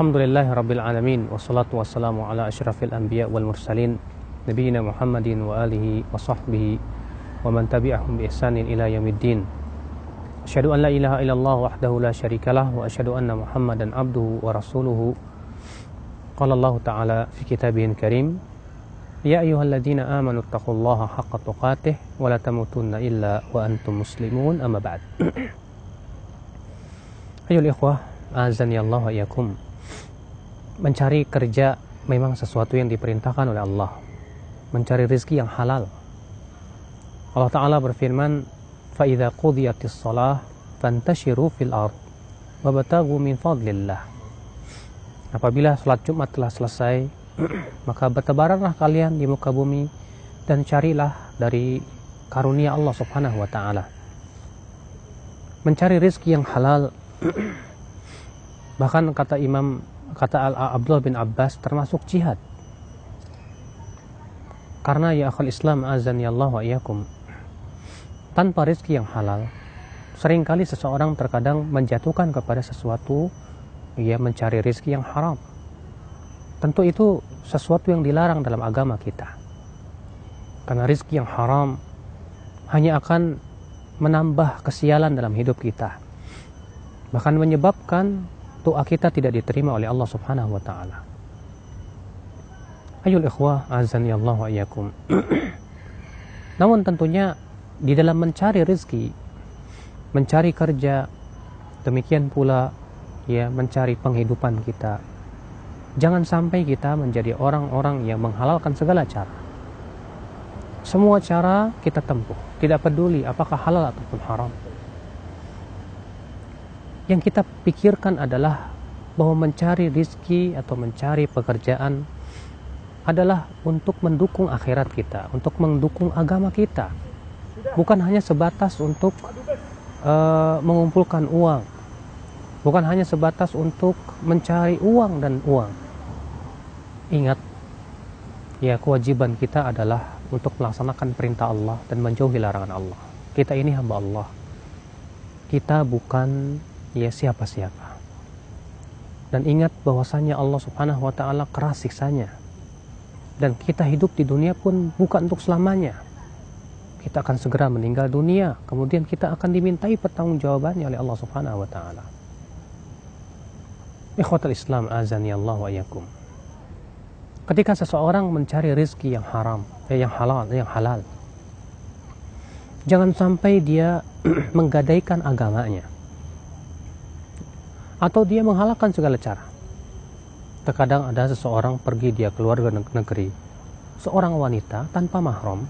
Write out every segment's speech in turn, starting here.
Alhamdulillahirabbil alamin wassalatu wassalamu ala asyrafil anbiya wal mursalin nabiyina Muhammadin wa alihi wa sahbihi wa man tabi'ahum bi ihsanin ila yaumiddin. Asyhadu an la ilaha illallah wahdahu la syarikalah wa asyhadu anna Muhammadan abduhu wa rasuluhu. Qala Allah ta'ala fi kitabihil karim, ya ayyuhalladzina amanu taqullaha haqqa tuqatih wa la tamutunna illa wa antum muslimun, amma ba'd. Ayyuhal ikhwah, azani Allah wa iyyakum. Mencari kerja memang sesuatu yang diperintahkan oleh Allah. Mencari rezeki yang halal. Allah Ta'ala berfirman, fa idza qudiyatis shalah fantashiru fil ard wabtaghu min fadlillah. Apabila salat Jumat telah selesai, maka bertebaranlah kalian di muka bumi dan carilah dari karunia Allah Subhanahu wa taala. Mencari rezeki yang halal, bahkan kata Abdullah bin Abbas, termasuk jihad. Karena ya akhul Islam, azani Allah wa iyyakum, tanpa rezeki yang halal, seringkali seseorang terkadang menjatuhkan kepada sesuatu, ia mencari rezeki yang haram. Tentu itu sesuatu yang dilarang dalam agama kita. Karena rezeki yang haram hanya akan menambah kesialan dalam hidup kita. Bahkan menyebabkan doa kita tidak diterima oleh Allah Subhanahu wa taala. Ayyul ikhwah, azani Allah wa iyyakum. Namun tentunya di dalam mencari rezeki, mencari kerja, demikian pula ya mencari penghidupan kita, jangan sampai kita menjadi orang-orang yang menghalalkan segala cara. Semua cara kita tempuh, tidak peduli apakah halal ataupun haram. Yang kita pikirkan adalah bahwa mencari rezeki atau mencari pekerjaan adalah untuk mendukung akhirat kita, untuk mendukung agama kita. Bukan hanya sebatas untuk mengumpulkan uang. Bukan hanya sebatas untuk mencari uang dan uang. Ingat, ya kewajiban kita adalah untuk melaksanakan perintah Allah dan menjauhi larangan Allah. Kita ini hamba Allah. Kita bukan ya siapa-siapa. Dan ingat bahwasanya Allah Subhanahu wa taala keras siksanya. Dan kita hidup di dunia pun bukan untuk selamanya. Kita akan segera meninggal dunia, kemudian kita akan dimintai pertanggungjawabannya oleh Allah Subhanahu wa taala. Ikhwatul Islam, azani Allah wa iyyakum. Ketika seseorang mencari rezeki yang haram, yang halal, jangan sampai dia menggadaikan agamanya, atau dia menghalalkan segala cara. Terkadang ada seseorang pergi dia keluar negeri, seorang wanita tanpa mahram.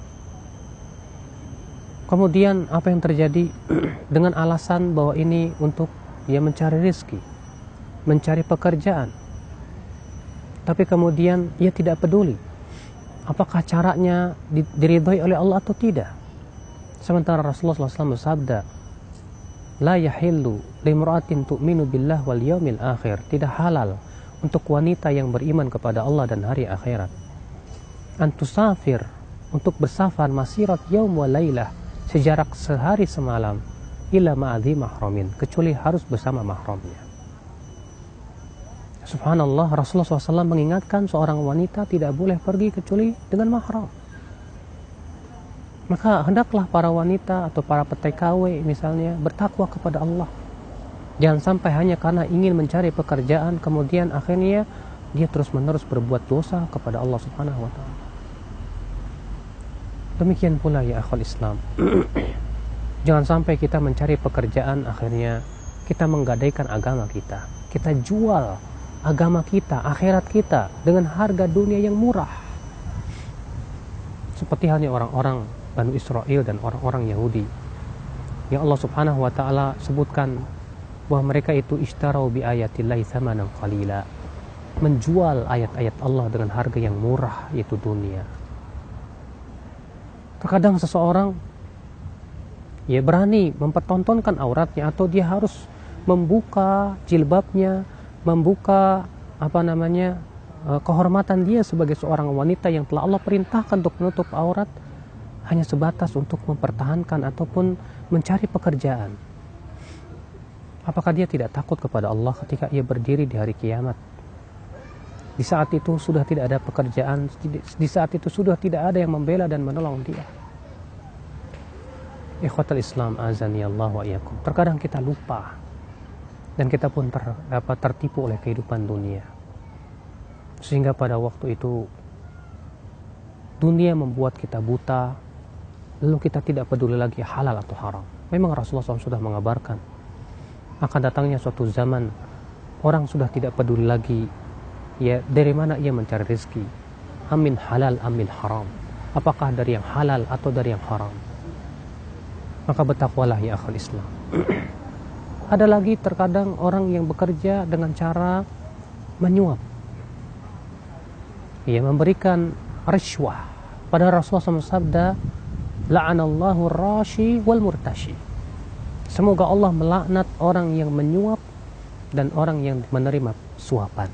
Kemudian apa yang terjadi? Dengan alasan bahwa ini untuk dia mencari rezeki, mencari pekerjaan. Tapi kemudian ia tidak peduli apakah caranya diridhoi oleh Allah atau tidak. Sementara Rasulullah SAW bersabda, la yahillu limra'atin tu'minu billah wal yaumil akhir, tidak halal untuk wanita yang beriman kepada Allah dan hari akhirat, antusafir, untuk bersafar masirat yaum wa lailah, sejarak sehari semalam, ila ma'adhi mahramin, kecuali harus bersama mahramnya. Subhanallah, Rasulullah SAW mengingatkan seorang wanita tidak boleh pergi kecuali dengan mahram. Maka hendaklah para wanita atau para PTKW misalnya bertakwa kepada Allah. Jangan sampai hanya karena ingin mencari pekerjaan kemudian akhirnya dia terus-menerus berbuat dosa kepada Allah Subhanahu wa taala. Demikian pula ya akhwal Islam. Jangan sampai kita mencari pekerjaan akhirnya kita menggadaikan agama kita. Kita jual agama kita, akhirat kita dengan harga dunia yang murah. Seperti halnya orang-orang Bani Israel dan orang-orang Yahudi yang Allah Subhanahu wa taala sebutkan bahwa mereka itu ishtarau bi ayatillahi tsamanan qalila, menjual ayat-ayat Allah dengan harga yang murah, yaitu dunia. Terkadang seseorang ya berani mempertontonkan auratnya, atau dia harus membuka jilbabnya, membuka kehormatan dia sebagai seorang wanita yang telah Allah perintahkan untuk menutup aurat, hanya sebatas untuk mempertahankan ataupun mencari pekerjaan. Apakah dia tidak takut kepada Allah ketika ia berdiri di hari kiamat? Di saat itu sudah tidak ada pekerjaan, di saat itu sudah tidak ada yang membela dan menolong dia. Ikhwatul Islam azani Allah wa iyyakum. Terkadang kita lupa dan kita pun tertipu oleh kehidupan dunia. Sehingga pada waktu itu dunia membuat kita buta, lalu kita tidak peduli lagi halal atau haram. Memang Rasulullah SAW sudah mengabarkan akan datangnya suatu zaman orang sudah tidak peduli lagi ya dari mana ia mencari rezeki, amin halal amin haram, apakah dari yang halal atau dari yang haram. Maka bertakwalah ya akhul Islam. Ada lagi terkadang orang yang bekerja dengan cara menyuap, ia memberikan rishwah. Pada Rasulullah SAW sabda, la'anallahu rashi wal murtashi. Semoga Allah melaknat orang yang menyuap dan orang yang menerima suapan.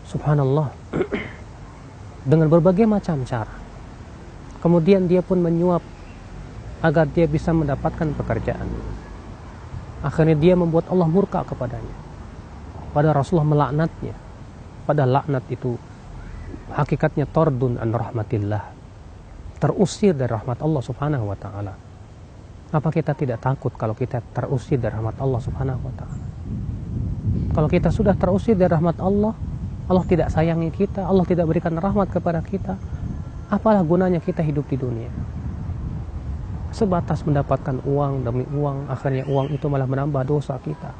Subhanallah. Dengan berbagai macam cara. Kemudian dia pun menyuap agar dia bisa mendapatkan pekerjaan. Akhirnya dia membuat Allah murka kepadanya. Pada Rasulullah melaknatnya. Pada laknat itu hakikatnya tordun an rahmatillah, terusir dari rahmat Allah subhanahu wa ta'ala. Apa kita tidak takut kalau kita terusir dari rahmat Allah subhanahu wa ta'ala? Kalau kita sudah terusir dari rahmat Allah, Allah tidak sayangi kita, Allah tidak berikan rahmat kepada kita, apalah gunanya kita hidup di dunia? Sebatas mendapatkan uang demi uang, akhirnya uang itu malah menambah dosa kita.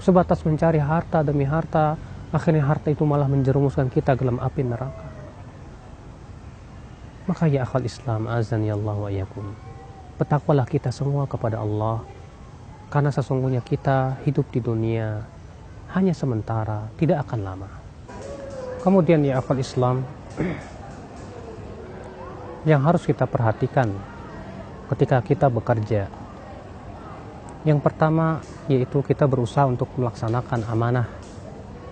Sebatas mencari harta demi harta, akhirnya harta itu malah menjerumuskan kita ke dalam api neraka. Maka ya akhal Islam azani Allah wa iyyakum, bertakwalah kita semua kepada Allah, karena sesungguhnya kita hidup di dunia hanya sementara, tidak akan lama. Kemudian ya akhal Islam, yang harus kita perhatikan ketika kita bekerja, yang pertama yaitu kita berusaha untuk melaksanakan amanah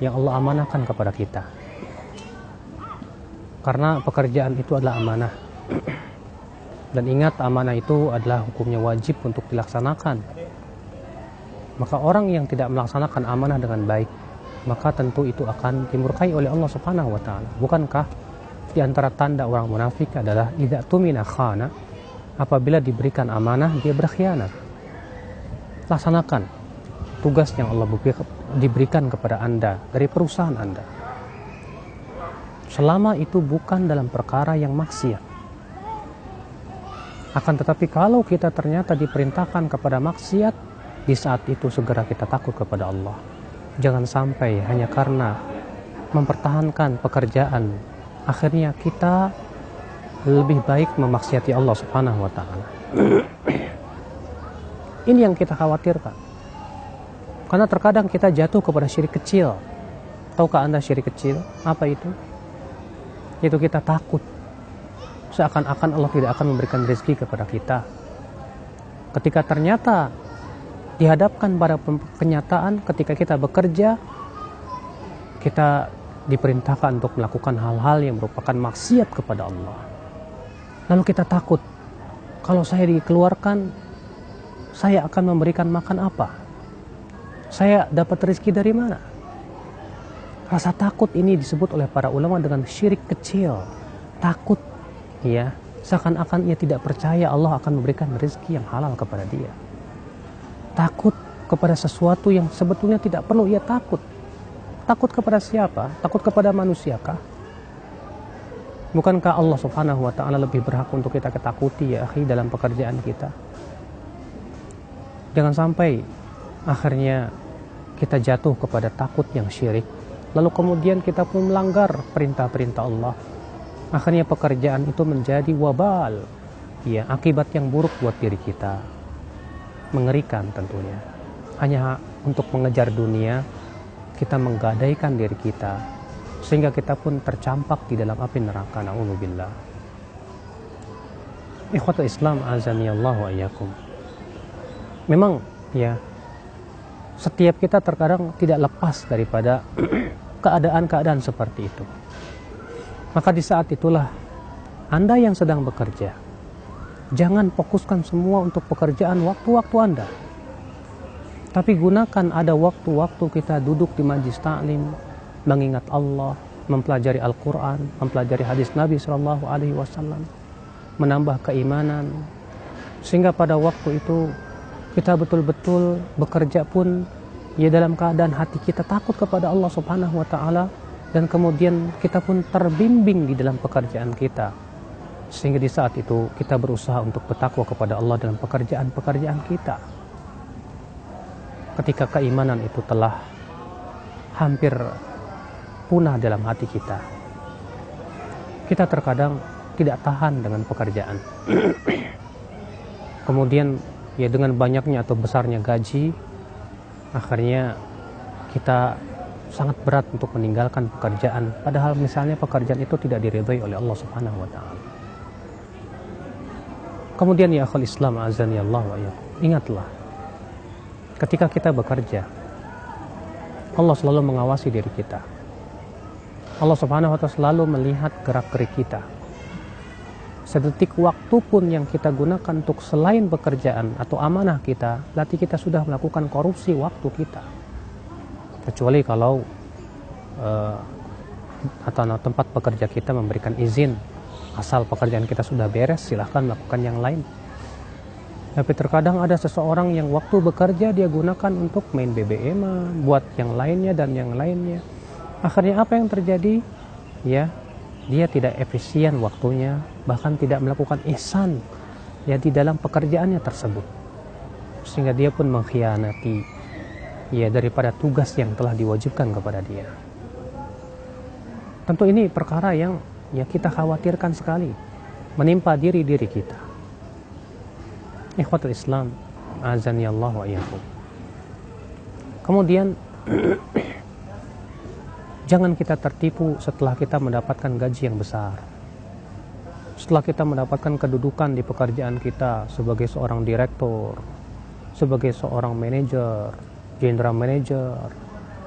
yang Allah amanahkan kepada kita. Karena pekerjaan itu adalah amanah. Dan ingat, amanah itu adalah hukumnya wajib untuk dilaksanakan. Maka orang yang tidak melaksanakan amanah dengan baik, maka tentu itu akan dimurkai oleh Allah Subhanahu wa ta'ala. Bukankah di antara tanda orang munafik adalah idza tumina khana, apabila diberikan amanah dia berkhianat. Laksanakan tugas yang Allah diberikan kepada Anda dari perusahaan Anda, selama itu bukan dalam perkara yang maksiat. Akan tetapi kalau kita ternyata diperintahkan kepada maksiat, di saat itu segera kita takut kepada Allah. Jangan sampai hanya karena mempertahankan pekerjaan, akhirnya kita lebih baik memaksiati Allah Subhanahu wa ta'ala. Ini yang kita khawatirkan. Karena terkadang kita jatuh kepada syirik kecil. Tahukah Anda syirik kecil? Apa itu? Yaitu kita takut seakan-akan Allah tidak akan memberikan rezeki kepada kita. Ketika ternyata dihadapkan pada kenyataan, ketika kita bekerja, kita diperintahkan untuk melakukan hal-hal yang merupakan maksiat kepada Allah. Lalu kita takut, kalau saya dikeluarkan, saya akan memberikan makan apa? Saya dapat rezeki dari mana? Rasa takut ini disebut oleh para ulama dengan syirik kecil. Takut, ya, seakan-akan ia tidak percaya Allah akan memberikan rezeki yang halal kepada dia. Takut kepada sesuatu yang sebetulnya tidak perlu ia takut. Takut kepada siapa? Takut kepada manusiakah? Bukankah Allah Subhanahu wa ta'ala lebih berhak untuk kita ketakuti ya akhi dalam pekerjaan kita? Jangan sampai akhirnya kita jatuh kepada takut yang syirik, lalu kemudian kita pun melanggar perintah-perintah Allah. Akhirnya pekerjaan itu menjadi wabal, ya, akibat yang buruk buat diri kita. Mengerikan tentunya. Hanya untuk mengejar dunia, kita menggadaikan diri kita, sehingga kita pun tercampak di dalam api neraka. Na'udzubillah. Ikhwatul Islam azani Allah wa iyyakum. Memang ya, setiap kita terkadang tidak lepas daripada keadaan-keadaan seperti itu. Maka di saat itulah Anda yang sedang bekerja, jangan fokuskan semua untuk pekerjaan waktu-waktu Anda. Tapi gunakan ada waktu-waktu kita duduk di majlis ta'lim, mengingat Allah, mempelajari Al-Quran, mempelajari hadis Nabi SAW, menambah keimanan, sehingga pada waktu itu kita betul-betul bekerja pun ya dalam keadaan hati kita takut kepada Allah Subhanahu wa Ta'ala, dan kemudian kita pun terbimbing di dalam pekerjaan kita, sehingga di saat itu kita berusaha untuk bertakwa kepada Allah dalam pekerjaan-pekerjaan kita. Ketika keimanan itu telah hampir punah dalam hati kita, kita terkadang tidak tahan dengan pekerjaan. Kemudian ya dengan banyaknya atau besarnya gaji, akhirnya kita sangat berat untuk meninggalkan pekerjaan, padahal misalnya pekerjaan itu tidak diridhai oleh Allah Subhanahu wa Ta'ala. Kemudian ya akhul Islam azani Allah wa iyyakum, ingatlah, ketika kita bekerja, Allah selalu mengawasi diri kita. Allah Subhanahu wa Ta'ala selalu melihat gerak-gerik kita. Sedetik waktu pun yang kita gunakan untuk selain pekerjaan atau amanah kita, berarti kita sudah melakukan korupsi waktu kita. Kecuali kalau atau tempat pekerja kita memberikan izin, asal pekerjaan kita sudah beres, silahkan melakukan yang lain. Tapi terkadang ada seseorang yang waktu bekerja dia gunakan untuk main BBM, buat yang lainnya dan yang lainnya. Akhirnya apa yang terjadi? Ya, dia tidak efisien waktunya, bahkan tidak melakukan ihsan ya di dalam pekerjaannya tersebut, sehingga dia pun mengkhianati ya daripada tugas yang telah diwajibkan kepada dia. Tentu ini perkara yang ya kita khawatirkan sekali menimpa diri kita. Ikhwatul Islam azani Allah wa iyyakum. Kemudian jangan kita tertipu setelah kita mendapatkan gaji yang besar, setelah kita mendapatkan kedudukan di pekerjaan kita sebagai seorang direktur, sebagai seorang manajer, general manager,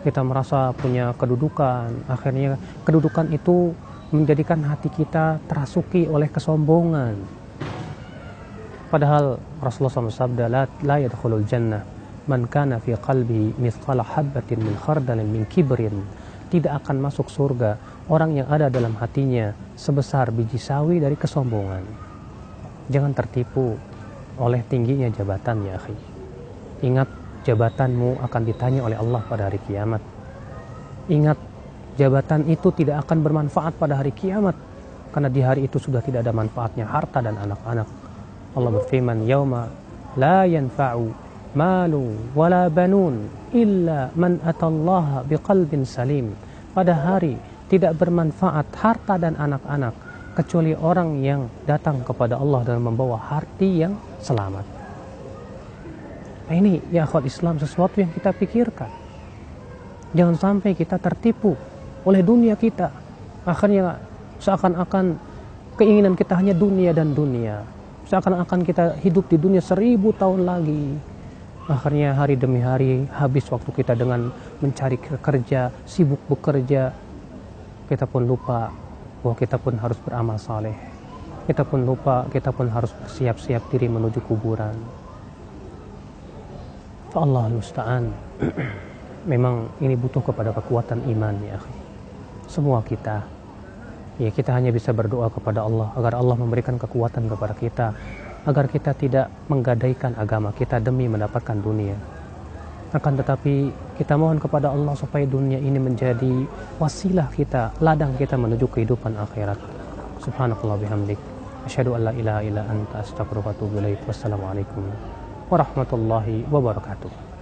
kita merasa punya kedudukan. Akhirnya kedudukan itu menjadikan hati kita terasuki oleh kesombongan. Padahal Rasulullah SAW sabda, la yadkhulul jannah man kana fi qalbi mithqala habbatin min khardalin min kibrin. Tidak akan masuk surga orang yang ada dalam hatinya sebesar biji sawi dari kesombongan. Jangan tertipu oleh tingginya jabatan ya akhi. Ingat, jabatanmu akan ditanya oleh Allah pada hari kiamat. Ingat, jabatan itu tidak akan bermanfaat pada hari kiamat, karena di hari itu sudah tidak ada manfaatnya harta dan anak-anak. Allah berfirman, yauma la yanfa'u malu wala banun illa man atallaha biqalbin salim. Pada hari tidak bermanfaat harta dan anak-anak kecuali orang yang datang kepada Allah dan membawa hati yang selamat. Nah, ini ya akhwat Islam sesuatu yang kita pikirkan. Jangan sampai kita tertipu oleh dunia kita. Akhirnya seakan-akan keinginan kita hanya dunia dan dunia. Seakan-akan kita hidup di dunia 1000 tahun lagi. Akhirnya hari demi hari habis waktu kita dengan mencari kerja, sibuk bekerja. Kita pun lupa bahwa kita pun harus beramal saleh. Kita pun lupa, kita pun harus bersiap-siap diri menuju kuburan. Fa'Allahul musta'an. Memang ini butuh kepada kekuatan iman ya akhi. Semua kita hanya bisa berdoa kepada Allah agar Allah memberikan kekuatan kepada kita, agar kita tidak menggadaikan agama kita demi mendapatkan dunia. Akan tetapi kita mohon kepada Allah supaya dunia ini menjadi wasilah kita, ladang kita menuju kehidupan akhirat. Subhanakallah bihamdik, asyhadu an la ilaha illa anta, astaghfiruka wa atubu ilaik. Wassalamualaikum warahmatullahi wabarakatuh.